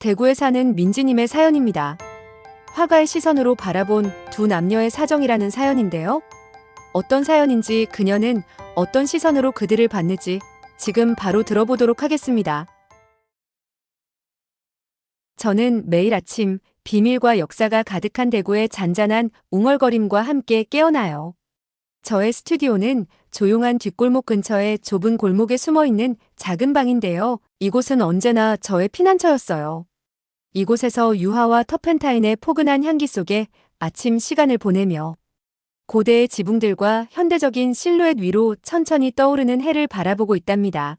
대구에 사는 민지님의 사연입니다. 화가의 시선으로 바라본 두 남녀의 사정이라는 사연인데요. 어떤 사연인지 그녀는 어떤 시선으로 그들을 봤는지 지금 바로 들어보도록 하겠습니다. 저는 매일 아침 비밀과 역사가 가득한 대구의 잔잔한 웅얼거림과 함께 깨어나요. 저의 스튜디오는 조용한 뒷골목 근처의 좁은 골목에 숨어있는 작은 방인데요. 이곳은 언제나 저의 피난처였어요. 이곳에서 유화와 터펜타인의 포근한 향기 속에 아침 시간을 보내며 고대의 지붕들과 현대적인 실루엣 위로 천천히 떠오르는 해를 바라보고 있답니다.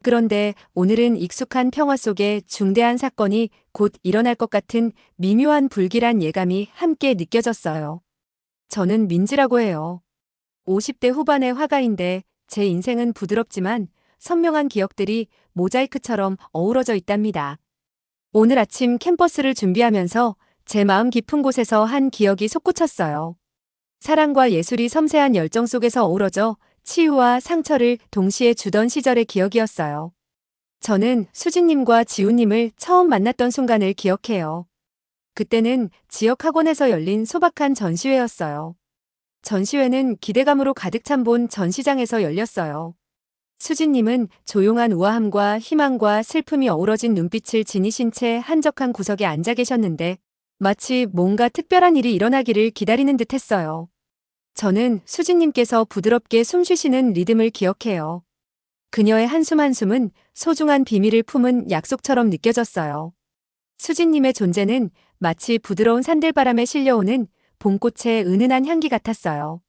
그런데 오늘은 익숙한 평화 속에 중대한 사건이 곧 일어날 것 같은 미묘한 불길한 예감이 함께 느껴졌어요. 저는 민지라고 해요. 50대 후반의 화가인데 제 인생은 부드럽지만 선명한 기억들이 모자이크처럼 어우러져 있답니다. 오늘 아침 캠퍼스를 준비하면서 제 마음 깊은 곳에서 한 기억이 솟구쳤어요. 사랑과 예술이 섬세한 열정 속에서 어우러져 치유와 상처를 동시에 주던 시절의 기억이었어요. 저는 수진님과 지훈님을 처음 만났던 순간을 기억해요. 그때는 지역 학원에서 열린 소박한 전시회였어요. 전시회는 기대감으로 가득 찬 본 전시장에서 열렸어요. 수진님은 조용한 우아함과 희망과 슬픔이 어우러진 눈빛을 지니신 채 한적한 구석에 앉아 계셨는데 마치 뭔가 특별한 일이 일어나기를 기다리는 듯 했어요. 저는 수진님께서 부드럽게 숨쉬시는 리듬을 기억해요. 그녀의 한숨 한숨은 소중한 비밀을 품은 약속처럼 느껴졌어요. 수진님의 존재는 마치 부드러운 산들바람에 실려오는 봄꽃의 은은한 향기 같았어요.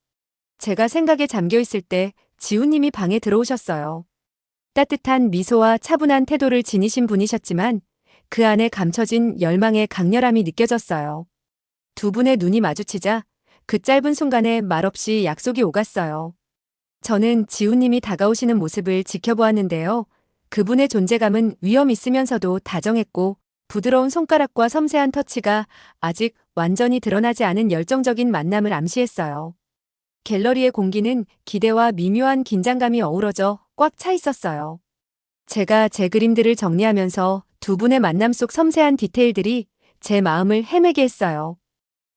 제가 생각에 잠겨 있을 때 지훈님이 방에 들어오셨어요. 따뜻한 미소와 차분한 태도를 지니신 분이셨지만 그 안에 감춰진 열망의 강렬함이 느껴졌어요. 두 분의 눈이 마주치자 그 짧은 순간에 말없이 약속이 오갔어요. 저는 지훈님이 다가오시는 모습을 지켜보았는데요. 그분의 존재감은 위험 있으면서도 다정했고 부드러운 손가락과 섬세한 터치가 아직 완전히 드러나지 않은 열정적인 만남을 암시했어요. 갤러리의 공기는 기대와 미묘한 긴장감이 어우러져 꽉 차 있었어요. 제가 제 그림들을 정리하면서 두 분의 만남 속 섬세한 디테일들이 제 마음을 헤매게 했어요.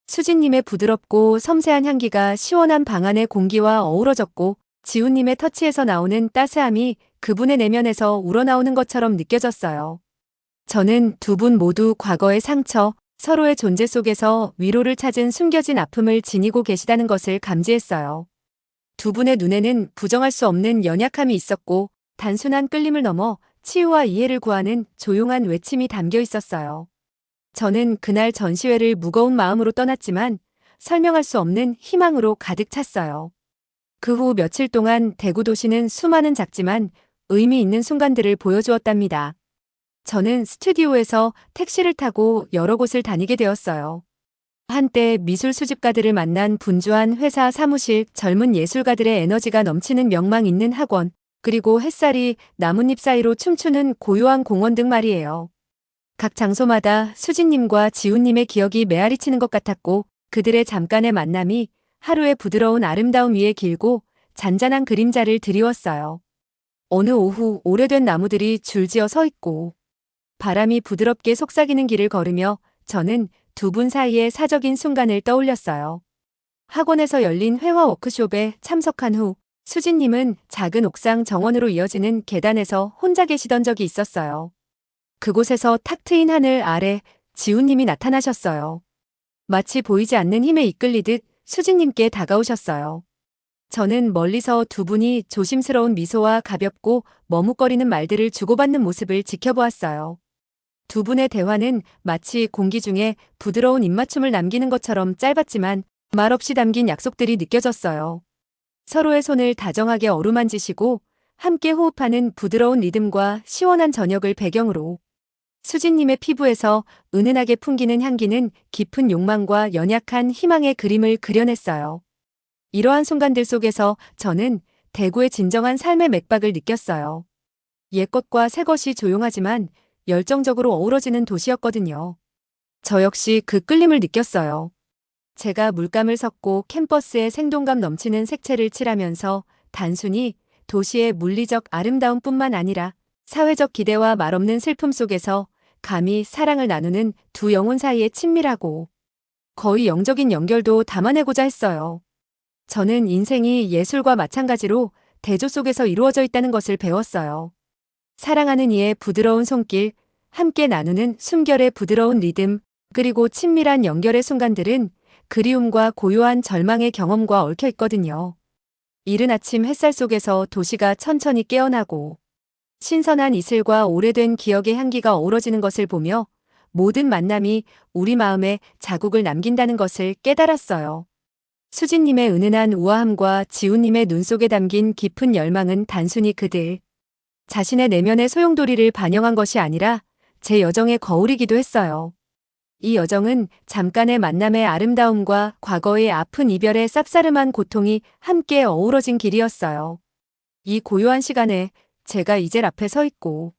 수진님의 부드럽고 섬세한 향기가 시원한 방 안의 공기와 어우러졌고 지훈님의 터치에서 나오는 따스함이 그분의 내면에서 우러나오는 것처럼 느껴졌어요. 저는 두 분 모두 과거의 상처, 서로의 존재 속에서 위로를 찾은 숨겨진 아픔을 지니고 계시다는 것을 감지했어요. 두 분의 눈에는 부정할 수 없는 연약함이 있었고 단순한 끌림을 넘어 치유와 이해를 구하는 조용한 외침이 담겨 있었어요. 저는 그날 전시회를 무거운 마음으로 떠났지만 설명할 수 없는 희망으로 가득 찼어요. 그 후 며칠 동안 대구 도시는 수많은 작지만 의미 있는 순간들을 보여주었답니다. 저는 스튜디오에서 택시를 타고 여러 곳을 다니게 되었어요. 한때 미술 수집가들을 만난 분주한 회사 사무실, 젊은 예술가들의 에너지가 넘치는 명망 있는 학원, 그리고 햇살이 나뭇잎 사이로 춤추는 고요한 공원 등 말이에요. 각 장소마다 수진님과 지훈님의 기억이 메아리치는 것 같았고 그들의 잠깐의 만남이 하루의 부드러운 아름다움 위에 길고 잔잔한 그림자를 드리웠어요. 어느 오후 오래된 나무들이 줄지어 서 있고 바람이 부드럽게 속삭이는 길을 걸으며 저는 두 분 사이의 사적인 순간을 떠올렸어요. 학원에서 열린 회화 워크숍에 참석한 후 수진님은 작은 옥상 정원으로 이어지는 계단에서 혼자 계시던 적이 있었어요. 그곳에서 탁 트인 하늘 아래 지훈님이 나타나셨어요. 마치 보이지 않는 힘에 이끌리듯 수진님께 다가오셨어요. 저는 멀리서 두 분이 조심스러운 미소와 가볍고 머뭇거리는 말들을 주고받는 모습을 지켜보았어요. 두 분의 대화는 마치 공기 중에 부드러운 입맞춤을 남기는 것처럼 짧았지만 말없이 담긴 약속들이 느껴졌어요. 서로의 손을 다정하게 어루만지시고 함께 호흡하는 부드러운 리듬과 시원한 저녁을 배경으로 수진님의 피부에서 은은하게 풍기는 향기는 깊은 욕망과 연약한 희망의 그림을 그려냈어요. 이러한 순간들 속에서 저는 대구의 진정한 삶의 맥박을 느꼈어요. 옛것과 새것이 조용하지만 열정적으로 어우러지는 도시였거든요. 저 역시 그 끌림을 느꼈어요. 제가 물감을 섞고 캠퍼스에 생동감 넘치는 색채를 칠하면서 단순히 도시의 물리적 아름다움뿐만 아니라 사회적 기대와 말없는 슬픔 속에서 감히 사랑을 나누는 두 영혼 사이의 친밀하고 거의 영적인 연결도 담아내고자 했어요. 저는 인생이 예술과 마찬가지로 대조 속에서 이루어져 있다는 것을 배웠어요. 사랑하는 이의 부드러운 손길, 함께 나누는 숨결의 부드러운 리듬, 그리고 친밀한 연결의 순간들은 그리움과 고요한 절망의 경험과 얽혀 있거든요. 이른 아침 햇살 속에서 도시가 천천히 깨어나고 신선한 이슬과 오래된 기억의 향기가 어우러지는 것을 보며 모든 만남이 우리 마음에 자국을 남긴다는 것을 깨달았어요. 수진님의 은은한 우아함과 지훈님의 눈 속에 담긴 깊은 열망은 단순히 그들 자신의 내면의 소용돌이를 반영한 것이 아니라 제 여정의 거울이기도 했어요. 이 여정은 잠깐의 만남의 아름다움과 과거의 아픈 이별의 쌉싸름한 고통이 함께 어우러진 길이었어요. 이 고요한 시간에 제가 이젤 앞에 서 있고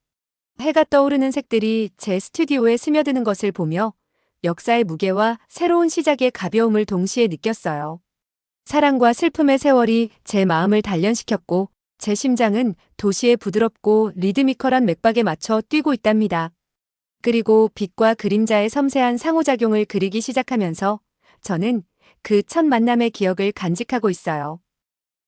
해가 떠오르는 색들이 제 스튜디오에 스며드는 것을 보며 역사의 무게와 새로운 시작의 가벼움을 동시에 느꼈어요. 사랑과 슬픔의 세월이 제 마음을 단련시켰고 제 심장은 도시의 부드럽고 리드미컬한 맥박에 맞춰 뛰고 있답니다. 그리고 빛과 그림자의 섬세한 상호작용을 그리기 시작하면서 저는 그 첫 만남의 기억을 간직하고 있어요.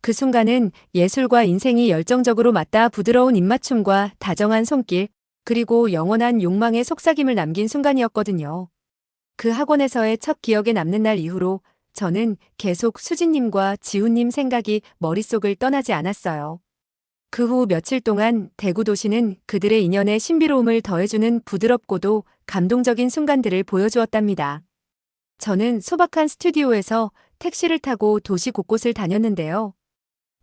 그 순간은 예술과 인생이 열정적으로 맞닿아 부드러운 입맞춤과 다정한 손길, 그리고 영원한 욕망의 속삭임을 남긴 순간이었거든요. 그 학원에서의 첫 기억에 남는 날 이후로 저는 계속 수진님과 지훈님 생각이 머릿속을 떠나지 않았어요. 그 후 며칠 동안 대구 도시는 그들의 인연에 신비로움을 더해주는 부드럽고도 감동적인 순간들을 보여주었답니다. 저는 소박한 스튜디오에서 택시를 타고 도시 곳곳을 다녔는데요.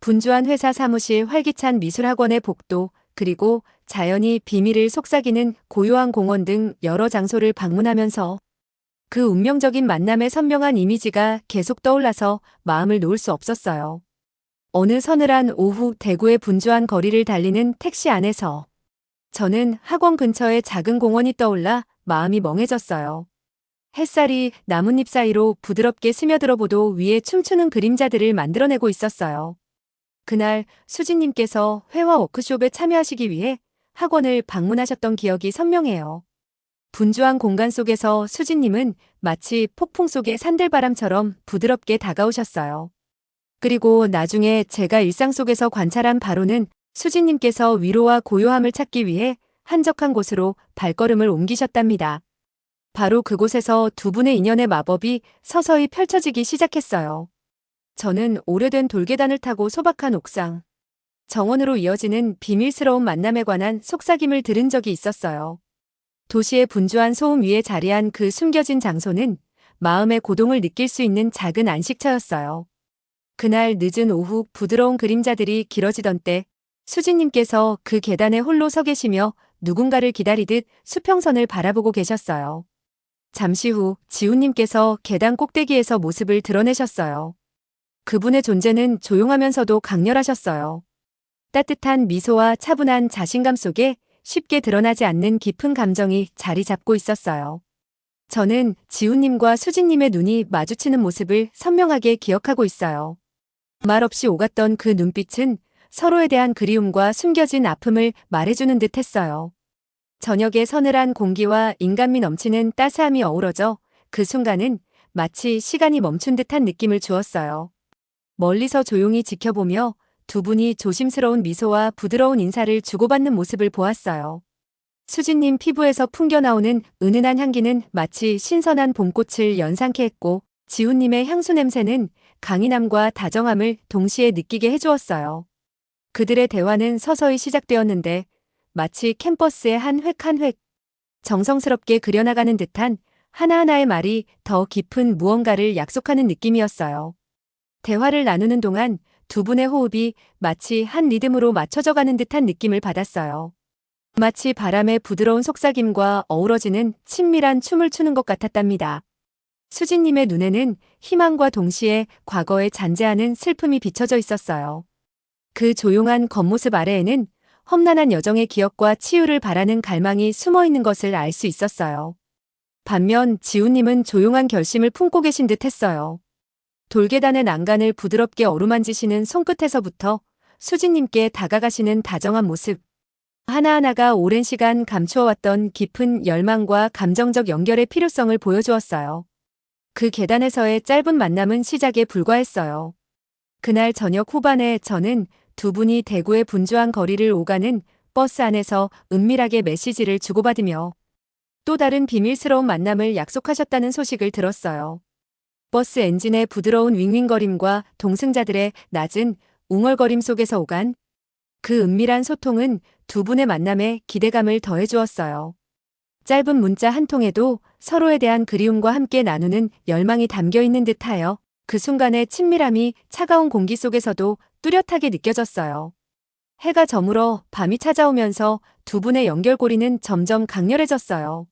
분주한 회사 사무실, 활기찬 미술학원의 복도, 그리고 자연이 비밀을 속삭이는 고요한 공원 등 여러 장소를 방문하면서 그 운명적인 만남의 선명한 이미지가 계속 떠올라서 마음을 놓을 수 없었어요. 어느 서늘한 오후 대구의 분주한 거리를 달리는 택시 안에서 저는 학원 근처의 작은 공원이 떠올라 마음이 멍해졌어요. 햇살이 나뭇잎 사이로 부드럽게 스며들어 보도 위에 춤추는 그림자들을 만들어내고 있었어요. 그날 수진님께서 회화 워크숍에 참여하시기 위해 학원을 방문하셨던 기억이 선명해요. 분주한 공간 속에서 수진님은 마치 폭풍 속의 산들바람처럼 부드럽게 다가오셨어요. 그리고 나중에 제가 일상 속에서 관찰한 바로는 수진님께서 위로와 고요함을 찾기 위해 한적한 곳으로 발걸음을 옮기셨답니다. 바로 그곳에서 두 분의 인연의 마법이 서서히 펼쳐지기 시작했어요. 저는 오래된 돌계단을 타고 소박한 옥상, 정원으로 이어지는 비밀스러운 만남에 관한 속삭임을 들은 적이 있었어요. 도시의 분주한 소음 위에 자리한 그 숨겨진 장소는 마음의 고동을 느낄 수 있는 작은 안식처였어요. 그날 늦은 오후 부드러운 그림자들이 길어지던 때 수진님께서 그 계단에 홀로 서 계시며 누군가를 기다리듯 수평선을 바라보고 계셨어요. 잠시 후 지훈님께서 계단 꼭대기에서 모습을 드러내셨어요. 그분의 존재는 조용하면서도 강렬하셨어요. 따뜻한 미소와 차분한 자신감 속에 쉽게 드러나지 않는 깊은 감정이 자리 잡고 있었어요. 저는 지훈님과 수진님의 눈이 마주치는 모습을 선명하게 기억하고 있어요. 말없이 오갔던 그 눈빛은 서로에 대한 그리움과 숨겨진 아픔을 말해주는 듯 했어요. 저녁의 서늘한 공기와 인간미 넘치는 따스함이 어우러져 그 순간은 마치 시간이 멈춘 듯한 느낌을 주었어요. 멀리서 조용히 지켜보며 두 분이 조심스러운 미소와 부드러운 인사를 주고받는 모습을 보았어요. 수진님 피부에서 풍겨나오는 은은한 향기는 마치 신선한 봄꽃을 연상케 했고 지훈님의 향수 냄새는 강인함과 다정함을 동시에 느끼게 해주었어요. 그들의 대화는 서서히 시작되었는데 마치 캠퍼스의 한 획 한 획 정성스럽게 그려나가는 듯한 하나하나의 말이 더 깊은 무언가를 약속하는 느낌이었어요. 대화를 나누는 동안 두 분의 호흡이 마치 한 리듬으로 맞춰져 가는 듯한 느낌을 받았어요. 마치 바람의 부드러운 속삭임과 어우러지는 친밀한 춤을 추는 것 같았답니다. 수진님의 눈에는 희망과 동시에 과거의 잔재하는 슬픔이 비춰져 있었어요. 그 조용한 겉모습 아래에는 험난한 여정의 기억과 치유를 바라는 갈망이 숨어 있는 것을 알 수 있었어요. 반면 지훈님은 조용한 결심을 품고 계신 듯 했어요. 돌계단의 난간을 부드럽게 어루만지시는 손끝에서부터 수진님께 다가가시는 다정한 모습. 하나하나가 오랜 시간 감추어왔던 깊은 열망과 감정적 연결의 필요성을 보여주었어요. 그 계단에서의 짧은 만남은 시작에 불과했어요. 그날 저녁 후반에 저는 두 분이 대구의 분주한 거리를 오가는 버스 안에서 은밀하게 메시지를 주고받으며 또 다른 비밀스러운 만남을 약속하셨다는 소식을 들었어요. 버스 엔진의 부드러운 윙윙거림과 동승자들의 낮은 웅얼거림 속에서 오간 그 은밀한 소통은 두 분의 만남에 기대감을 더해주었어요. 짧은 문자 한 통에도 서로에 대한 그리움과 함께 나누는 열망이 담겨 있는 듯하여 그 순간의 친밀함이 차가운 공기 속에서도 뚜렷하게 느껴졌어요. 해가 저물어 밤이 찾아오면서 두 분의 연결고리는 점점 강렬해졌어요.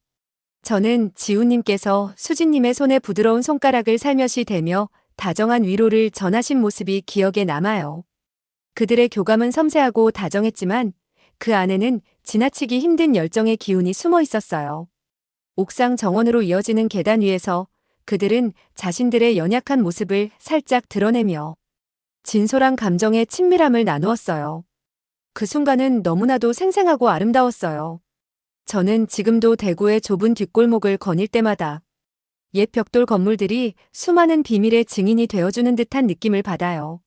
저는 지훈님께서 수진님의 손에 부드러운 손가락을 살며시 대며 다정한 위로를 전하신 모습이 기억에 남아요. 그들의 교감은 섬세하고 다정했지만 그 안에는 지나치기 힘든 열정의 기운이 숨어 있었어요. 옥상 정원으로 이어지는 계단 위에서 그들은 자신들의 연약한 모습을 살짝 드러내며 진솔한 감정의 친밀함을 나누었어요. 그 순간은 너무나도 생생하고 아름다웠어요. 저는 지금도 대구의 좁은 뒷골목을 거닐 때마다 옛 벽돌 건물들이 수많은 비밀의 증인이 되어주는 듯한 느낌을 받아요.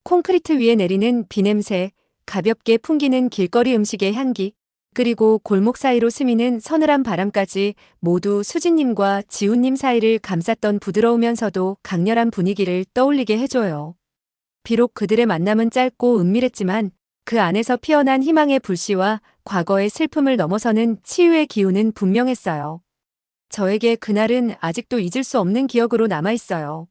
콘크리트 위에 내리는 비냄새, 가볍게 풍기는 길거리 음식의 향기, 그리고 골목 사이로 스미는 서늘한 바람까지 모두 수진님과 지훈님 사이를 감쌌던 부드러우면서도 강렬한 분위기를 떠올리게 해줘요. 비록 그들의 만남은 짧고 은밀했지만 그 안에서 피어난 희망의 불씨와 과거의 슬픔을 넘어서는 치유의 기운은 분명했어요. 저에게 그날은 아직도 잊을 수 없는 기억으로 남아있어요.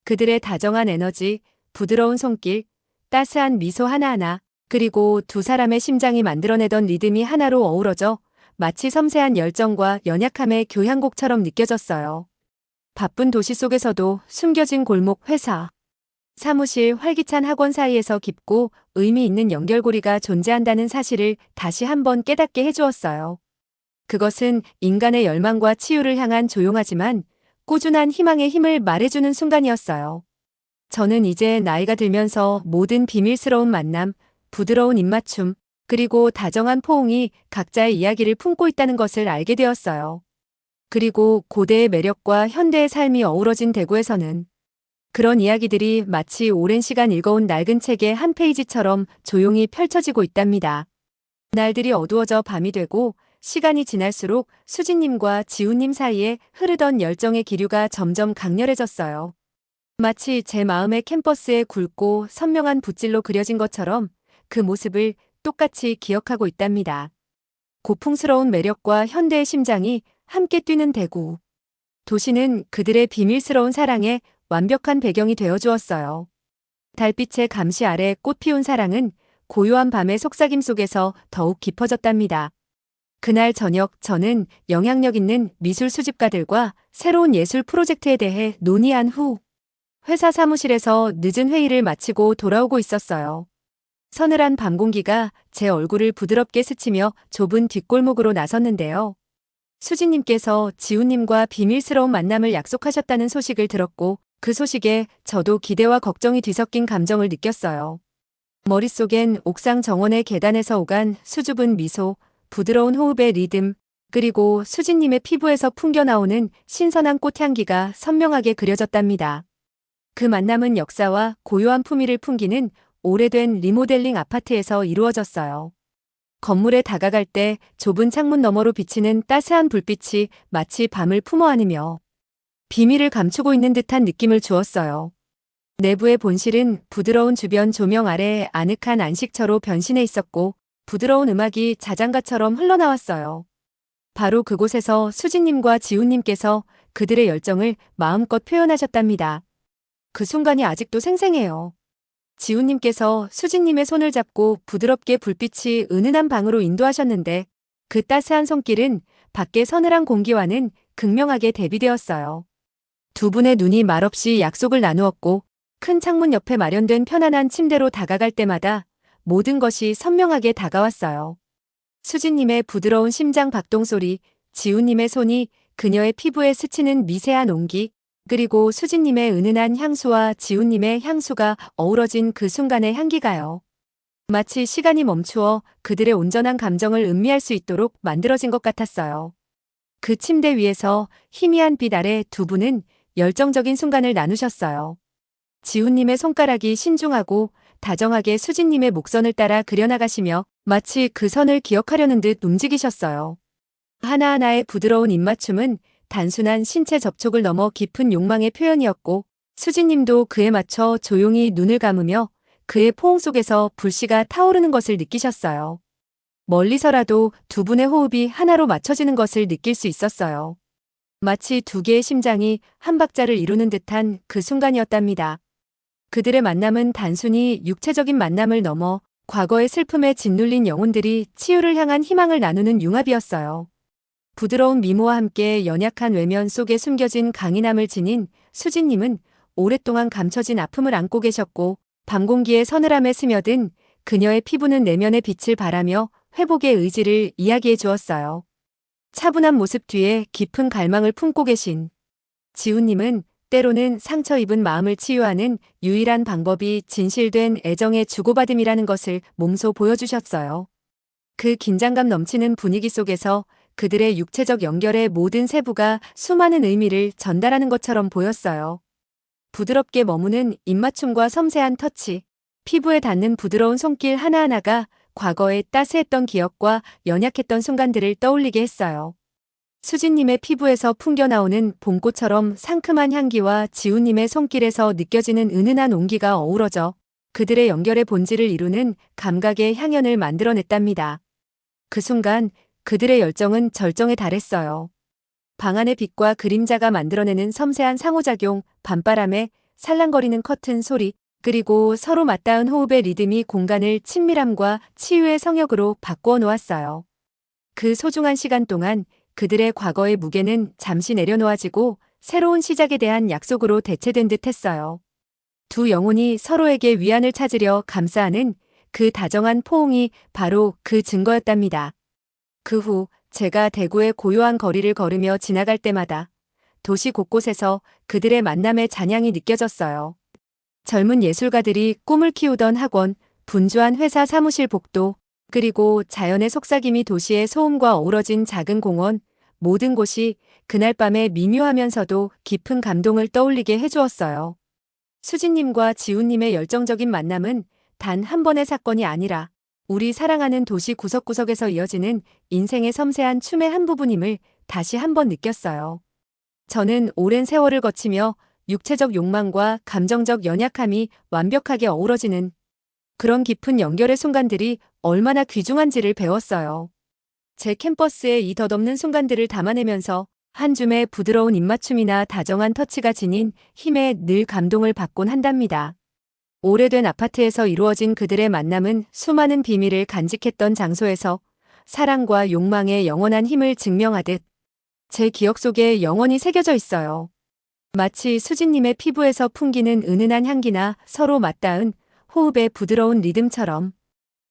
그들의 다정한 에너지, 부드러운 손길, 따스한 미소 하나하나, 그리고 두 사람의 심장이 만들어내던 리듬이 하나로 어우러져 마치 섬세한 열정과 연약함의 교향곡처럼 느껴졌어요. 바쁜 도시 속에서도 숨겨진 골목, 회사, 사무실, 활기찬 학원 사이에서 깊고 의미 있는 연결고리가 존재한다는 사실을 다시 한번 깨닫게 해주었어요. 그것은 인간의 열망과 치유를 향한 조용하지만 꾸준한 희망의 힘을 말해주는 순간이었어요. 저는 이제 나이가 들면서 모든 비밀스러운 만남, 부드러운 입맞춤, 그리고 다정한 포옹이 각자의 이야기를 품고 있다는 것을 알게 되었어요. 그리고 고대의 매력과 현대의 삶이 어우러진 대구에서는 그런 이야기들이 마치 오랜 시간 읽어온 낡은 책의 한 페이지처럼 조용히 펼쳐지고 있답니다. 날들이 어두워져 밤이 되고 시간이 지날수록 수진님과 지훈님 사이에 흐르던 열정의 기류가 점점 강렬해졌어요. 마치 제 마음의 캠퍼스에 굵고 선명한 붓질로 그려진 것처럼 그 모습을 똑같이 기억하고 있답니다. 고풍스러운 매력과 현대의 심장이 함께 뛰는 대구. 도시는 그들의 비밀스러운 사랑에 완벽한 배경이 되어주었어요. 달빛의 감시 아래 꽃 피운 사랑은 고요한 밤의 속삭임 속에서 더욱 깊어졌답니다. 그날 저녁 저는 영향력 있는 미술 수집가들과 새로운 예술 프로젝트에 대해 논의한 후 회사 사무실에서 늦은 회의를 마치고 돌아오고 있었어요. 서늘한 밤 공기가 제 얼굴을 부드럽게 스치며 좁은 뒷골목으로 나섰는데요. 수진님께서 지훈님과 비밀스러운 만남을 약속하셨다는 소식을 들었고 그 소식에 저도 기대와 걱정이 뒤섞인 감정을 느꼈어요. 머릿속엔 옥상 정원의 계단에서 오간 수줍은 미소, 부드러운 호흡의 리듬, 그리고 수진님의 피부에서 풍겨나오는 신선한 꽃향기가 선명하게 그려졌답니다. 그 만남은 역사와 고요한 품위를 풍기는 오래된 리모델링 아파트에서 이루어졌어요. 건물에 다가갈 때 좁은 창문 너머로 비치는 따스한 불빛이 마치 밤을 품어 안으며 비밀을 감추고 있는 듯한 느낌을 주었어요. 내부의 본실은 부드러운 주변 조명 아래 아늑한 안식처로 변신해 있었고 부드러운 음악이 자장가처럼 흘러나왔어요. 바로 그곳에서 수진님과 지훈님께서 그들의 열정을 마음껏 표현하셨답니다. 그 순간이 아직도 생생해요. 지훈님께서 수진님의 손을 잡고 부드럽게 불빛이 은은한 방으로 인도하셨는데 그 따스한 손길은 밖의 서늘한 공기와는 극명하게 대비되었어요. 두 분의 눈이 말없이 약속을 나누었고 큰 창문 옆에 마련된 편안한 침대로 다가갈 때마다 모든 것이 선명하게 다가왔어요. 수진님의 부드러운 심장 박동 소리, 지훈님의 손이 그녀의 피부에 스치는 미세한 온기, 그리고 수진님의 은은한 향수와 지훈님의 향수가 어우러진 그 순간의 향기가요. 마치 시간이 멈추어 그들의 온전한 감정을 음미할 수 있도록 만들어진 것 같았어요. 그 침대 위에서 희미한 빛 아래 두 분은 열정적인 순간을 나누셨어요. 지훈님의 손가락이 신중하고 다정하게 수진님의 목선을 따라 그려나가시며 마치 그 선을 기억하려는 듯 움직이셨어요. 하나하나의 부드러운 입맞춤은 단순한 신체 접촉을 넘어 깊은 욕망의 표현이었고 수진님도 그에 맞춰 조용히 눈을 감으며 그의 포옹 속에서 불씨가 타오르는 것을 느끼셨어요. 멀리서라도 두 분의 호흡이 하나로 맞춰지는 것을 느낄 수 있었어요. 마치 두 개의 심장이 한 박자를 이루는 듯한 그 순간이었답니다. 그들의 만남은 단순히 육체적인 만남을 넘어 과거의 슬픔에 짓눌린 영혼들이 치유를 향한 희망을 나누는 융합이었어요. 부드러운 미모와 함께 연약한 외면 속에 숨겨진 강인함을 지닌 수진님은 오랫동안 감춰진 아픔을 안고 계셨고 밤 공기에 서늘함에 스며든 그녀의 피부는 내면의 빛을 발하며 회복의 의지를 이야기해 주었어요. 차분한 모습 뒤에 깊은 갈망을 품고 계신 지훈님은 때로는 상처 입은 마음을 치유하는 유일한 방법이 진실된 애정의 주고받음이라는 것을 몸소 보여주셨어요. 그 긴장감 넘치는 분위기 속에서 그들의 육체적 연결의 모든 세부가 수많은 의미를 전달하는 것처럼 보였어요. 부드럽게 머무는 입맞춤과 섬세한 터치, 피부에 닿는 부드러운 손길 하나하나가 과거의 따스했던 기억과 연약했던 순간들을 떠올리게 했어요. 수진님의 피부에서 풍겨나오는 봄꽃처럼 상큼한 향기와 지훈님의 손길에서 느껴지는 은은한 온기가 어우러져 그들의 연결의 본질을 이루는 감각의 향연을 만들어냈답니다. 그 순간 그들의 열정은 절정에 달했어요. 방 안의 빛과 그림자가 만들어내는 섬세한 상호작용, 밤바람에 살랑거리는 커튼 소리, 그리고 서로 맞닿은 호흡의 리듬이 공간을 친밀함과 치유의 성역으로 바꾸어 놓았어요. 그 소중한 시간 동안 그들의 과거의 무게는 잠시 내려놓아지고 새로운 시작에 대한 약속으로 대체된 듯 했어요. 두 영혼이 서로에게 위안을 찾으려 감싸는 그 다정한 포옹이 바로 그 증거였답니다. 그 후 제가 대구의 고요한 거리를 걸으며 지나갈 때마다 도시 곳곳에서 그들의 만남의 잔향이 느껴졌어요. 젊은 예술가들이 꿈을 키우던 학원, 분주한 회사 사무실 복도, 그리고 자연의 속삭임이 도시의 소음과 어우러진 작은 공원, 모든 곳이 그날 밤에 미묘하면서도 깊은 감동을 떠올리게 해주었어요. 수진님과 지훈님의 열정적인 만남은 단 한 번의 사건이 아니라 우리 사랑하는 도시 구석구석에서 이어지는 인생의 섬세한 춤의 한 부분임을 다시 한번 느꼈어요. 저는 오랜 세월을 거치며 육체적 욕망과 감정적 연약함이 완벽하게 어우러지는 그런 깊은 연결의 순간들이 얼마나 귀중한지를 배웠어요. 제 캠퍼스의 이 덧없는 순간들을 담아내면서 한 줌의 부드러운 입맞춤이나 다정한 터치가 지닌 힘에 늘 감동을 받곤 한답니다. 오래된 아파트에서 이루어진 그들의 만남은 수많은 비밀을 간직했던 장소에서 사랑과 욕망의 영원한 힘을 증명하듯 제 기억 속에 영원히 새겨져 있어요. 마치 수진님의 피부에서 풍기는 은은한 향기나 서로 맞닿은 호흡의 부드러운 리듬처럼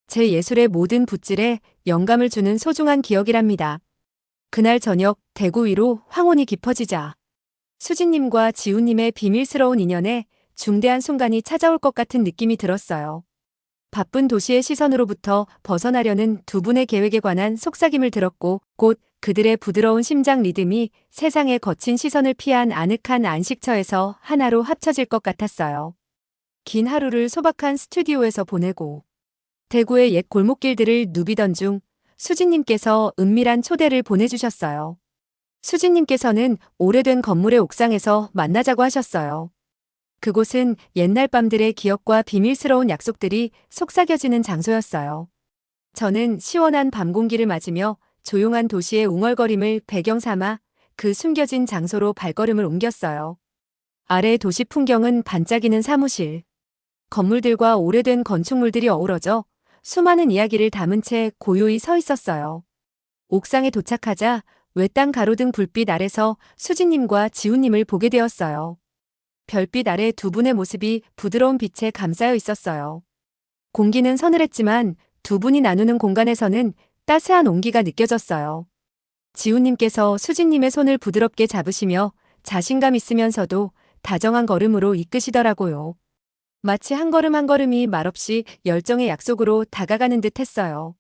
제 예술의 모든 붓질에 영감을 주는 소중한 기억이랍니다. 그날 저녁 대구 위로 황혼이 깊어지자 수진님과 지훈님의 비밀스러운 인연에 중대한 순간이 찾아올 것 같은 느낌이 들었어요. 바쁜 도시의 시선으로부터 벗어나려는 두 분의 계획에 관한 속삭임을 들었고 곧 그들의 부드러운 심장 리듬이 세상의 거친 시선을 피한 아늑한 안식처에서 하나로 합쳐질 것 같았어요. 긴 하루를 소박한 스튜디오에서 보내고 대구의 옛 골목길들을 누비던 중 수진님께서 은밀한 초대를 보내주셨어요. 수진님께서는 오래된 건물의 옥상에서 만나자고 하셨어요. 그곳은 옛날 밤들의 기억과 비밀스러운 약속들이 속삭여지는 장소였어요. 저는 시원한 밤 공기를 맞으며 조용한 도시의 웅얼거림을 배경 삼아 그 숨겨진 장소로 발걸음을 옮겼어요. 아래의 도시 풍경은 반짝이는 사무실, 건물들과 오래된 건축물들이 어우러져 수많은 이야기를 담은 채 고요히 서 있었어요. 옥상에 도착하자 외딴 가로등 불빛 아래서 수진님과 지훈님을 보게 되었어요. 별빛 아래 두 분의 모습이 부드러운 빛에 감싸여 있었어요. 공기는 서늘했지만 두 분이 나누는 공간에서는 따스한 온기가 느껴졌어요. 지훈님께서 수진님의 손을 부드럽게 잡으시며 자신감 있으면서도 다정한 걸음으로 이끄시더라고요. 마치 한 걸음 한 걸음이 말없이 열정의 약속으로 다가가는 듯 했어요.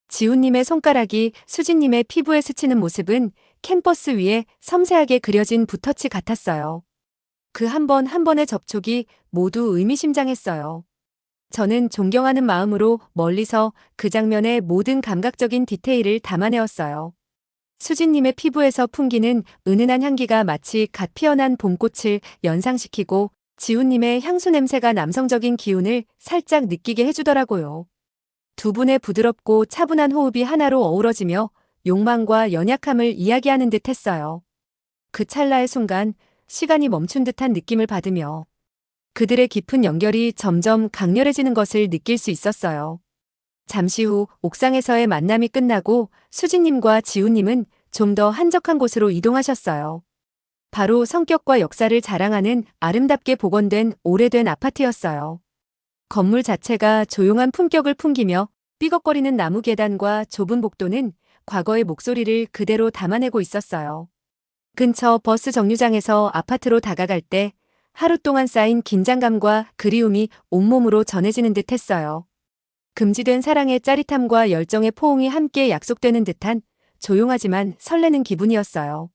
지훈님의 손가락이 수진님의 피부에 스치는 모습은 캔버스 위에 섬세하게 그려진 붓터치 같았어요. 그 한 번 한 번의 접촉이 모두 의미심장했어요. 저는 존경하는 마음으로 멀리서 그 장면의 모든 감각적인 디테일을 담아내었어요. 수진님의 피부에서 풍기는 은은한 향기가 마치 갓 피어난 봄꽃을 연상시키고 지훈님의 향수 냄새가 남성적인 기운을 살짝 느끼게 해주더라고요. 두 분의 부드럽고 차분한 호흡이 하나로 어우러지며 욕망과 연약함을 이야기하는 듯 했어요. 그 찰나의 순간 시간이 멈춘 듯한 느낌을 받으며 그들의 깊은 연결이 점점 강렬해지는 것을 느낄 수 있었어요. 잠시 후 옥상에서의 만남이 끝나고 수진님과 지훈님은 좀 더 한적한 곳으로 이동하셨어요. 바로 성격과 역사를 자랑하는 아름답게 복원된 오래된 아파트였어요. 건물 자체가 조용한 품격을 풍기며 삐걱거리는 나무 계단과 좁은 복도는 과거의 목소리를 그대로 담아내고 있었어요. 근처 버스 정류장에서 아파트로 다가갈 때 하루 동안 쌓인 긴장감과 그리움이 온몸으로 전해지는 듯 했어요. 금지된 사랑의 짜릿함과 열정의 포옹이 함께 약속되는 듯한 조용하지만 설레는 기분이었어요.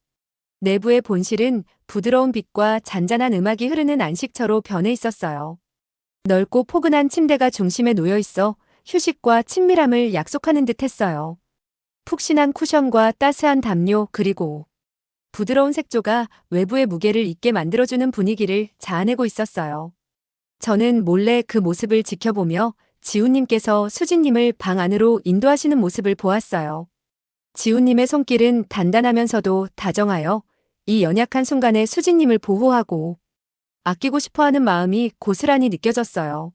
내부의 본실은 부드러운 빛과 잔잔한 음악이 흐르는 안식처로 변해 있었어요. 넓고 포근한 침대가 중심에 놓여 있어 휴식과 친밀함을 약속하는 듯 했어요. 푹신한 쿠션과 따스한 담요 그리고 부드러운 색조가 외부의 무게를 잊게 만들어주는 분위기를 자아내고 있었어요. 저는 몰래 그 모습을 지켜보며 지훈님께서 수진님을 방 안으로 인도하시는 모습을 보았어요. 지훈님의 손길은 단단하면서도 다정하여 이 연약한 순간에 수진님을 보호하고 아끼고 싶어하는 마음이 고스란히 느껴졌어요.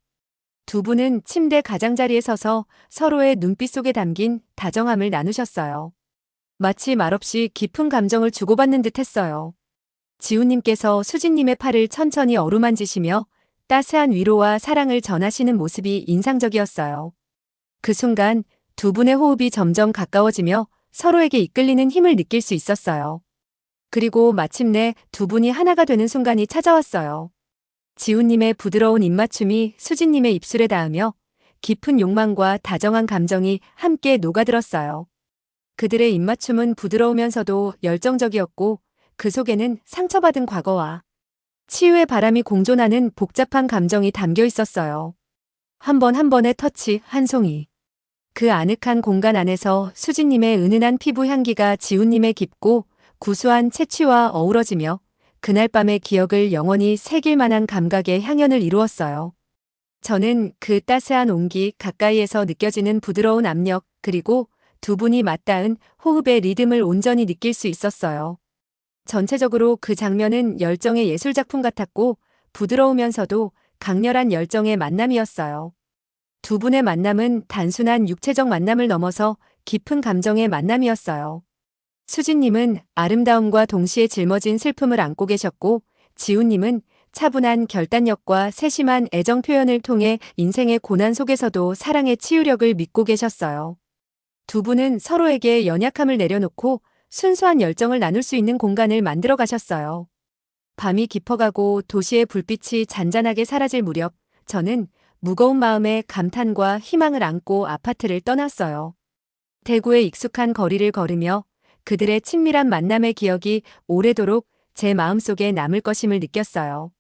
두 분은 침대 가장자리에 서서 서로의 눈빛 속에 담긴 다정함을 나누셨어요. 마치 말없이 깊은 감정을 주고받는 듯 했어요. 지훈님께서 수진님의 팔을 천천히 어루만지시며 따스한 위로와 사랑을 전하시는 모습이 인상적이었어요. 그 순간 두 분의 호흡이 점점 가까워지며 서로에게 이끌리는 힘을 느낄 수 있었어요. 그리고 마침내 두 분이 하나가 되는 순간이 찾아왔어요. 지훈님의 부드러운 입맞춤이 수진님의 입술에 닿으며 깊은 욕망과 다정한 감정이 함께 녹아들었어요. 그들의 입맞춤은 부드러우면서도 열정적이었고 그 속에는 상처받은 과거와 치유의 바람이 공존하는 복잡한 감정이 담겨 있었어요. 한 번 한 번의 터치, 한 송이. 그 아늑한 공간 안에서 수진님의 은은한 피부 향기가 지훈님의 깊고 구수한 채취와 어우러지며 그날 밤의 기억을 영원히 새길 만한 감각의 향연을 이루었어요. 저는 그 따스한 온기, 가까이에서 느껴지는 부드러운 압력, 그리고 두 분이 맞닿은 호흡의 리듬을 온전히 느낄 수 있었어요. 전체적으로 그 장면은 열정의 예술작품 같았고 부드러우면서도 강렬한 열정의 만남이었어요. 두 분의 만남은 단순한 육체적 만남을 넘어서 깊은 감정의 만남이었어요. 수진님은 아름다움과 동시에 짊어진 슬픔을 안고 계셨고 지훈님은 차분한 결단력과 세심한 애정 표현을 통해 인생의 고난 속에서도 사랑의 치유력을 믿고 계셨어요. 두 분은 서로에게 연약함을 내려놓고 순수한 열정을 나눌 수 있는 공간을 만들어 가셨어요. 밤이 깊어가고 도시의 불빛이 잔잔하게 사라질 무렵 저는 무거운 마음에 감탄과 희망을 안고 아파트를 떠났어요. 대구의 익숙한 거리를 걸으며 그들의 친밀한 만남의 기억이 오래도록 제 마음속에 남을 것임을 느꼈어요.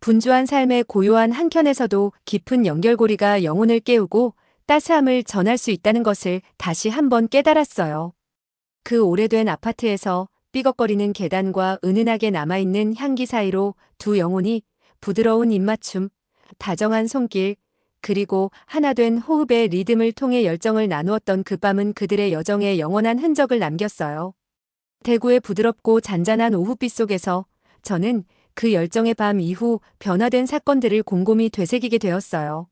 분주한 삶의 고요한 한켠에서도 깊은 연결고리가 영혼을 깨우고 따스함을 전할 수 있다는 것을 다시 한번 깨달았어요. 그 오래된 아파트에서 삐걱거리는 계단과 은은하게 남아있는 향기 사이로 두 영혼이 부드러운 입맞춤, 다정한 손길, 그리고 하나 된 호흡의 리듬을 통해 열정을 나누었던 그 밤은 그들의 여정에 영원한 흔적을 남겼어요. 대구의 부드럽고 잔잔한 오후빛 속에서 저는 그 열정의 밤 이후 변화된 사건들을 곰곰이 되새기게 되었어요.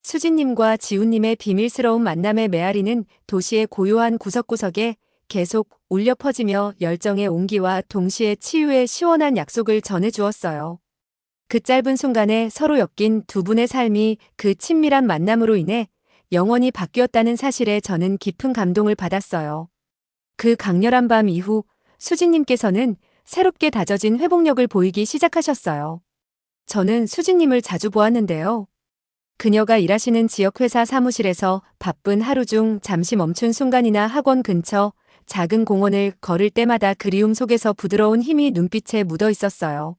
수진님과 지훈님의 비밀스러운 만남의 메아리는 도시의 고요한 구석구석에 계속 울려 퍼지며 열정의 온기와 동시에 치유의 시원한 약속을 전해주었어요. 그 짧은 순간에 서로 엮인 두 분의 삶이 그 친밀한 만남으로 인해 영원히 바뀌었다는 사실에 저는 깊은 감동을 받았어요. 그 강렬한 밤 이후 수진님께서는 새롭게 다져진 회복력을 보이기 시작하셨어요. 저는 수진님을 자주 보았는데요. 그녀가 일하시는 지역회사 사무실에서 바쁜 하루 중 잠시 멈춘 순간이나 학원 근처 작은 공원을 걸을 때마다 그리움 속에서 부드러운 힘이 눈빛에 묻어 있었어요.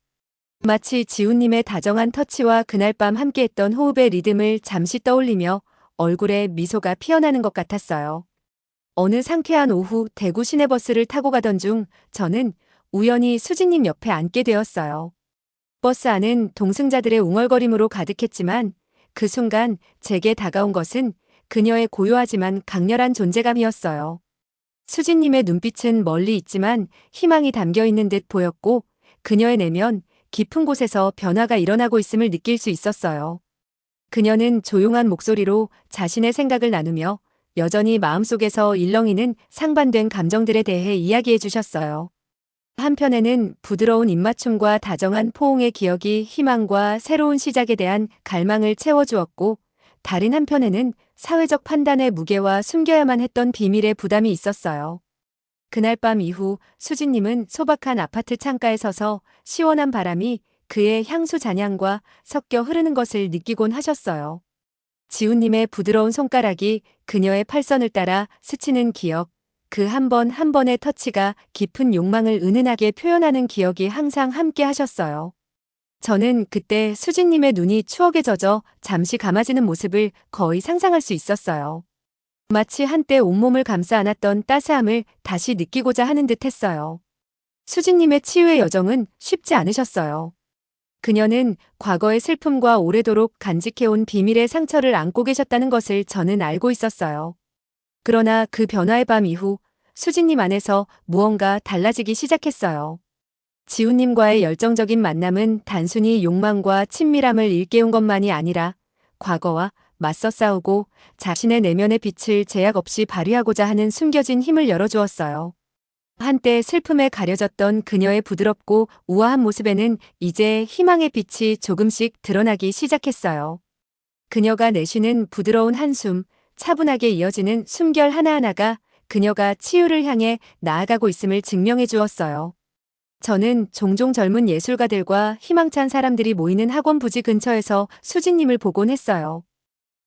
마치 지훈님의 다정한 터치와 그날 밤 함께했던 호흡의 리듬을 잠시 떠올리며 얼굴에 미소가 피어나는 것 같았어요. 어느 상쾌한 오후 대구 시내버스를 타고 가던 중 저는 우연히 수진님 옆에 앉게 되었어요. 버스 안은 동승자들의 웅얼거림으로 가득했지만 그 순간 제게 다가온 것은 그녀의 고요하지만 강렬한 존재감이었어요. 수진님의 눈빛은 멀리 있지만 희망이 담겨 있는 듯 보였고 그녀의 내면 깊은 곳에서 변화가 일어나고 있음을 느낄 수 있었어요. 그녀는 조용한 목소리로 자신의 생각을 나누며 여전히 마음속에서 일렁이는 상반된 감정들에 대해 이야기해 주셨어요. 한편에는 부드러운 입맞춤과 다정한 포옹의 기억이 희망과 새로운 시작에 대한 갈망을 채워주었고, 다른 한편에는 사회적 판단의 무게와 숨겨야만 했던 비밀의 부담이 있었어요. 그날 밤 이후 수진님은 소박한 아파트 창가에 서서 시원한 바람이 그의 향수 잔향과 섞여 흐르는 것을 느끼곤 하셨어요. 지훈님의 부드러운 손가락이 그녀의 팔선을 따라 스치는 기억, 그 한 번 한 번의 터치가 깊은 욕망을 은은하게 표현하는 기억이 항상 함께 하셨어요. 저는 그때 수진님의 눈이 추억에 젖어 잠시 감아지는 모습을 거의 상상할 수 있었어요. 마치 한때 온몸을 감싸 안았던 따스함을 다시 느끼고자 하는 듯 했어요. 수진님의 치유의 여정은 쉽지 않으셨어요. 그녀는 과거의 슬픔과 오래도록 간직해온 비밀의 상처를 안고 계셨다는 것을 저는 알고 있었어요. 그러나 그 변화의 밤 이후 수진님 안에서 무언가 달라지기 시작했어요. 지훈님과의 열정적인 만남은 단순히 욕망과 친밀함을 일깨운 것만이 아니라 과거와 맞서 싸우고 자신의 내면의 빛을 제약 없이 발휘하고자 하는 숨겨진 힘을 열어주었어요. 한때 슬픔에 가려졌던 그녀의 부드럽고 우아한 모습에는 이제 희망의 빛이 조금씩 드러나기 시작했어요. 그녀가 내쉬는 부드러운 한숨, 차분하게 이어지는 숨결 하나하나가 그녀가 치유를 향해 나아가고 있음을 증명해 주었어요. 저는 종종 젊은 예술가들과 희망찬 사람들이 모이는 학원 부지 근처에서 수진님을 보곤 했어요.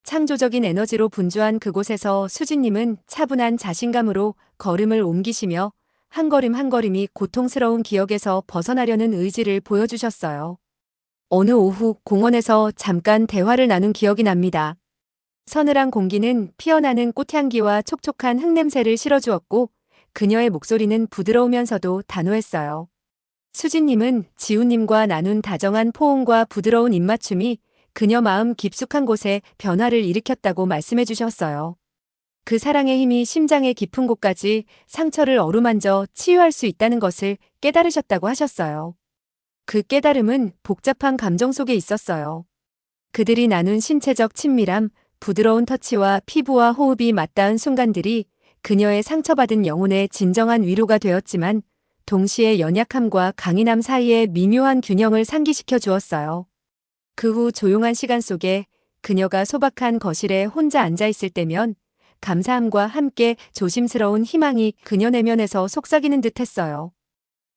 창조적인 에너지로 분주한 그곳에서 수진님은 차분한 자신감으로 걸음을 옮기시며 한 걸음 한 걸음이 고통스러운 기억에서 벗어나려는 의지를 보여주셨어요. 어느 오후 공원에서 잠깐 대화를 나눈 기억이 납니다. 서늘한 공기는 피어나는 꽃향기와 촉촉한 흙냄새를 실어주었고 그녀의 목소리는 부드러우면서도 단호했어요. 수진님은 지훈님과 나눈 다정한 포옹과 부드러운 입맞춤이 그녀 마음 깊숙한 곳에 변화를 일으켰다고 말씀해 주셨어요. 그 사랑의 힘이 심장의 깊은 곳까지 상처를 어루만져 치유할 수 있다는 것을 깨달으셨다고 하셨어요. 그 깨달음은 복잡한 감정 속에 있었어요. 그들이 나눈 신체적 친밀함, 부드러운 터치와 피부와 호흡이 맞닿은 순간들이 그녀의 상처받은 영혼의 진정한 위로가 되었지만 동시에 연약함과 강인함 사이의 미묘한 균형을 상기시켜 주었어요. 그 후 조용한 시간 속에 그녀가 소박한 거실에 혼자 앉아 있을 때면 감사함과 함께 조심스러운 희망이 그녀 내면에서 속삭이는 듯 했어요.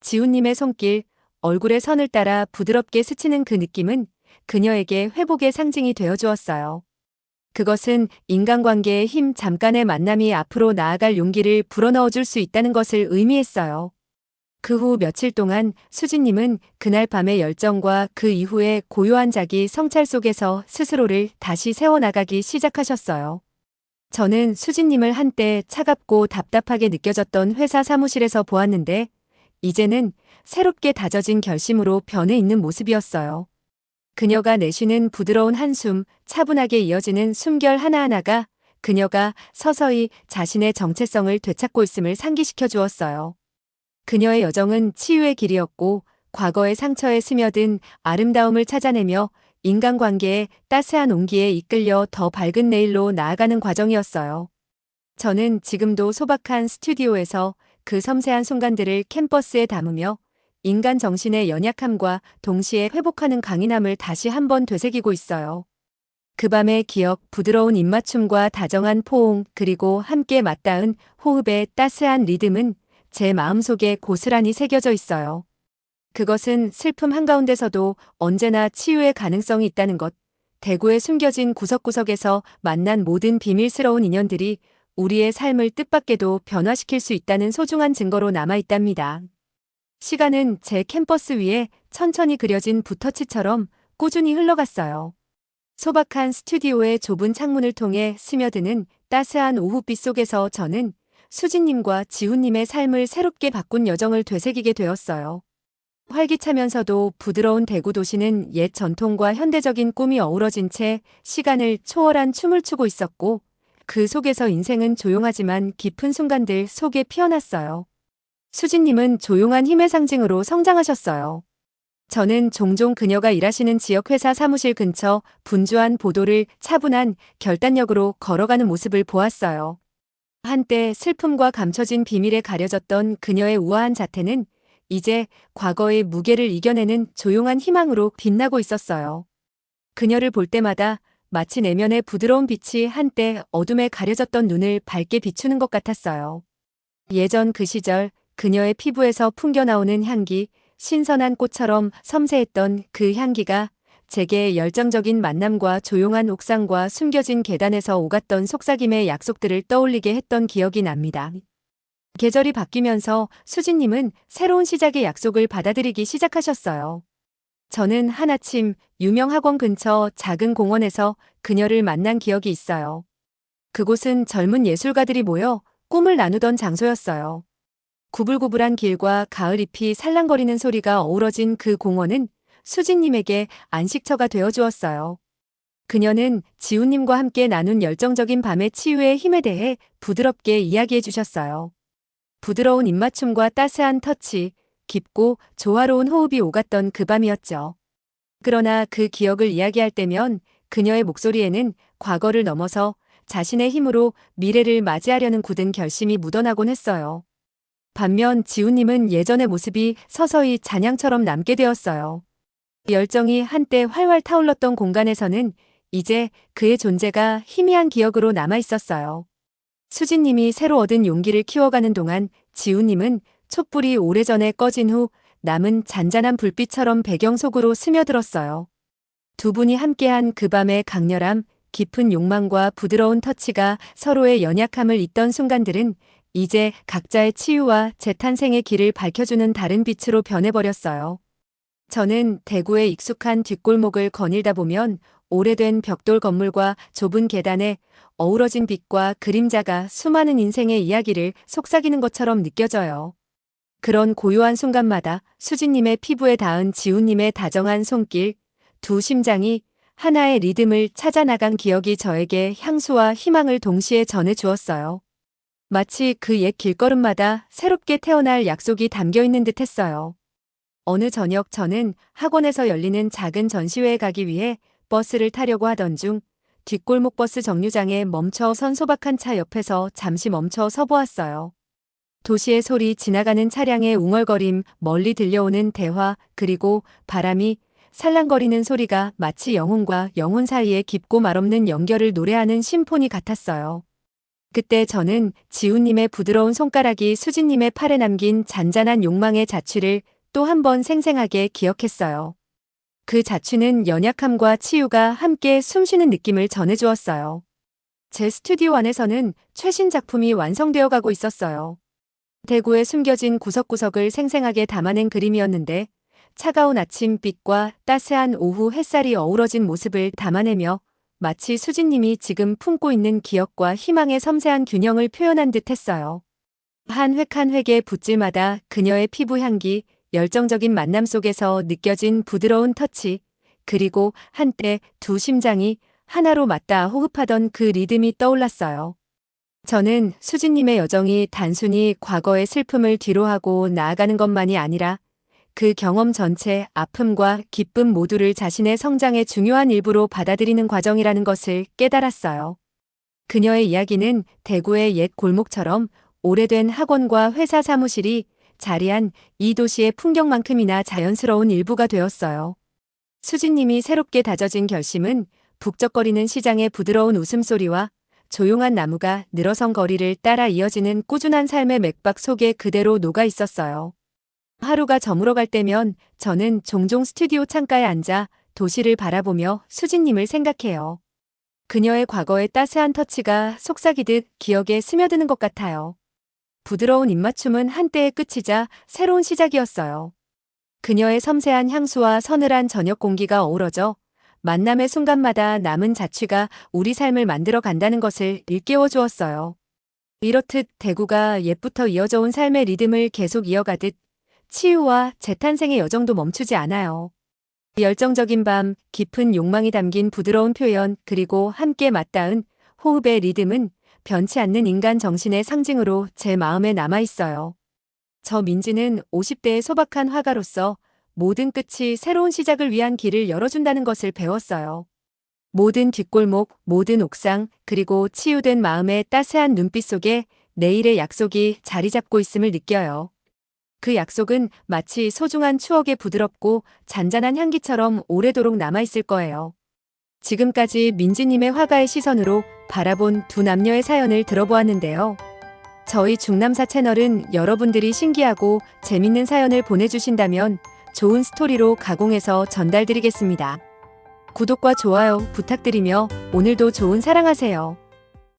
지훈님의 손길, 얼굴의 선을 따라 부드럽게 스치는 그 느낌은 그녀에게 회복의 상징이 되어 주었어요. 그것은 인간관계의 힘 잠깐의 만남이 앞으로 나아갈 용기를 불어넣어 줄 수 있다는 것을 의미했어요. 그 후 며칠 동안 수진님은 그날 밤의 열정과 그 이후의 고요한 자기 성찰 속에서 스스로를 다시 세워나가기 시작하셨어요. 저는 수진님을 한때 차갑고 답답하게 느껴졌던 회사 사무실에서 보았는데 이제는 새롭게 다져진 결심으로 변해 있는 모습이었어요. 그녀가 내쉬는 부드러운 한숨, 차분하게 이어지는 숨결 하나하나가 그녀가 서서히 자신의 정체성을 되찾고 있음을 상기시켜 주었어요. 그녀의 여정은 치유의 길이었고 과거의 상처에 스며든 아름다움을 찾아내며 인간관계의 따스한 온기에 이끌려 더 밝은 내일로 나아가는 과정이었어요. 저는 지금도 소박한 스튜디오에서 그 섬세한 순간들을 캔버스에 담으며 인간 정신의 연약함과 동시에 회복하는 강인함을 다시 한번 되새기고 있어요. 그 밤의 기억, 부드러운 입맞춤과 다정한 포옹, 그리고 함께 맞닿은 호흡의 따스한 리듬은 제 마음속에 고스란히 새겨져 있어요. 그것은 슬픔 한가운데서도 언제나 치유의 가능성이 있다는 것. 대구에 숨겨진 구석구석에서 만난 모든 비밀스러운 인연들이 우리의 삶을 뜻밖에도 변화시킬 수 있다는 소중한 증거로 남아있답니다. 시간은 제 캠퍼스 위에 천천히 그려진 붓터치처럼 꾸준히 흘러갔어요. 소박한 스튜디오의 좁은 창문을 통해 스며드는 따스한 오후빛 속에서 저는 수진님과 지훈님의 삶을 새롭게 바꾼 여정을 되새기게 되었어요. 활기차면서도 부드러운 대구 도시는 옛 전통과 현대적인 꿈이 어우러진 채 시간을 초월한 춤을 추고 있었고, 그 속에서 인생은 조용하지만 깊은 순간들 속에 피어났어요. 수진님은 조용한 힘의 상징으로 성장하셨어요. 저는 종종 그녀가 일하시는 지역회사 사무실 근처 분주한 보도를 차분한 결단력으로 걸어가는 모습을 보았어요. 한때 슬픔과 감춰진 비밀에 가려졌던 그녀의 우아한 자태는 이제 과거의 무게를 이겨내는 조용한 희망으로 빛나고 있었어요. 그녀를 볼 때마다 마치 내면의 부드러운 빛이 한때 어둠에 가려졌던 눈을 밝게 비추는 것 같았어요. 예전 그 시절 그녀의 피부에서 풍겨나오는 향기, 신선한 꽃처럼 섬세했던 그 향기가 제게 열정적인 만남과 조용한 옥상과 숨겨진 계단에서 오갔던 속삭임의 약속들을 떠올리게 했던 기억이 납니다. 계절이 바뀌면서 수진님은 새로운 시작의 약속을 받아들이기 시작하셨어요. 저는 한아침 유명 학원 근처 작은 공원에서 그녀를 만난 기억이 있어요. 그곳은 젊은 예술가들이 모여 꿈을 나누던 장소였어요. 구불구불한 길과 가을잎이 살랑거리는 소리가 어우러진 그 공원은 수진님에게 안식처가 되어주었어요. 그녀는 지훈님과 함께 나눈 열정적인 밤의 치유의 힘에 대해 부드럽게 이야기해 주셨어요. 부드러운 입맞춤과 따스한 터치, 깊고 조화로운 호흡이 오갔던 그 밤이었죠. 그러나 그 기억을 이야기할 때면 그녀의 목소리에는 과거를 넘어서 자신의 힘으로 미래를 맞이하려는 굳은 결심이 묻어나곤 했어요. 반면 지훈님은 예전의 모습이 서서히 잔향처럼 남게 되었어요. 열정이 한때 활활 타올랐던 공간에서는 이제 그의 존재가 희미한 기억으로 남아 있었어요. 수진님이 새로 얻은 용기를 키워가는 동안 지훈님은 촛불이 오래전에 꺼진 후 남은 잔잔한 불빛처럼 배경 속으로 스며들었어요. 두 분이 함께한 그 밤의 강렬함, 깊은 욕망과 부드러운 터치가 서로의 연약함을 잇던 순간들은 이제 각자의 치유와 재탄생의 길을 밝혀주는 다른 빛으로 변해버렸어요. 저는 대구의 익숙한 뒷골목을 거닐다 보면 오래된 벽돌 건물과 좁은 계단에 어우러진 빛과 그림자가 수많은 인생의 이야기를 속삭이는 것처럼 느껴져요. 그런 고요한 순간마다 수진님의 피부에 닿은 지훈님의 다정한 손길, 두 심장이 하나의 리듬을 찾아 나간 기억이 저에게 향수와 희망을 동시에 전해주었어요. 마치 그 옛 길걸음마다 새롭게 태어날 약속이 담겨 있는 듯 했어요. 어느 저녁 저는 학원에서 열리는 작은 전시회에 가기 위해 버스를 타려고 하던 중 뒷골목 버스 정류장에 멈춰 선 소박한 차 옆에서 잠시 멈춰 서 보았어요. 도시의 소리, 지나가는 차량의 웅얼거림, 멀리 들려오는 대화, 그리고 바람이 살랑거리는 소리가 마치 영혼과 영혼 사이에 깊고 말없는 연결을 노래하는 심포니 같았어요. 그때 저는 지훈님의 부드러운 손가락이 수진님의 팔에 남긴 잔잔한 욕망의 자취를 또 한 번 생생하게 기억했어요. 그 자취는 연약함과 치유가 함께 숨쉬는 느낌을 전해주었어요. 제 스튜디오 안에서는 최신 작품이 완성되어 가고 있었어요. 대구에 숨겨진 구석구석을 생생하게 담아낸 그림이었는데 차가운 아침빛과 따스한 오후 햇살이 어우러진 모습을 담아내며 마치 수진님이 지금 품고 있는 기억과 희망의 섬세한 균형을 표현한 듯 했어요. 한 획 한 획의 붓질마다 그녀의 피부 향기, 열정적인 만남 속에서 느껴진 부드러운 터치, 그리고 한때 두 심장이 하나로 맞닿아 호흡하던 그 리듬이 떠올랐어요. 저는 수진님의 여정이 단순히 과거의 슬픔을 뒤로하고 나아가는 것만이 아니라 그 경험 전체, 아픔과 기쁨 모두를 자신의 성장의 중요한 일부로 받아들이는 과정이라는 것을 깨달았어요. 그녀의 이야기는 대구의 옛 골목처럼 오래된 학원과 회사 사무실이 자리한 이 도시의 풍경만큼이나 자연스러운 일부가 되었어요. 수진님이 새롭게 다져진 결심은 북적거리는 시장의 부드러운 웃음소리와 조용한 나무가 늘어선 거리를 따라 이어지는 꾸준한 삶의 맥박 속에 그대로 녹아 있었어요. 하루가 저물어갈 때면 저는 종종 스튜디오 창가에 앉아 도시를 바라보며 수진님을 생각해요. 그녀의 과거의 따스한 터치가 속삭이듯 기억에 스며드는 것 같아요. 부드러운 입맞춤은 한때의 끝이자 새로운 시작이었어요. 그녀의 섬세한 향수와 서늘한 저녁 공기가 어우러져 만남의 순간마다 남은 자취가 우리 삶을 만들어 간다는 것을 일깨워 주었어요. 이렇듯 대구가 옛부터 이어져 온 삶의 리듬을 계속 이어가듯 치유와 재탄생의 여정도 멈추지 않아요. 열정적인 밤, 깊은 욕망이 담긴 부드러운 표현, 그리고 함께 맞닿은 호흡의 리듬은 변치 않는 인간 정신의 상징으로 제 마음에 남아있어요. 저 민지는 50대의 소박한 화가로서 모든 끝이 새로운 시작을 위한 길을 열어준다는 것을 배웠어요. 모든 뒷골목, 모든 옥상, 그리고 치유된 마음의 따스한 눈빛 속에 내일의 약속이 자리 잡고 있음을 느껴요. 그 약속은 마치 소중한 추억의 부드럽고 잔잔한 향기처럼 오래도록 남아있을 거예요. 지금까지 민지님의 화가의 시선으로 바라본 두 남녀의 사연을 들어보았는데요. 저희 중남사 채널은 여러분들이 신기하고 재밌는 사연을 보내주신다면 좋은 스토리로 가공해서 전달드리겠습니다. 구독과 좋아요 부탁드리며 오늘도 좋은 사랑하세요.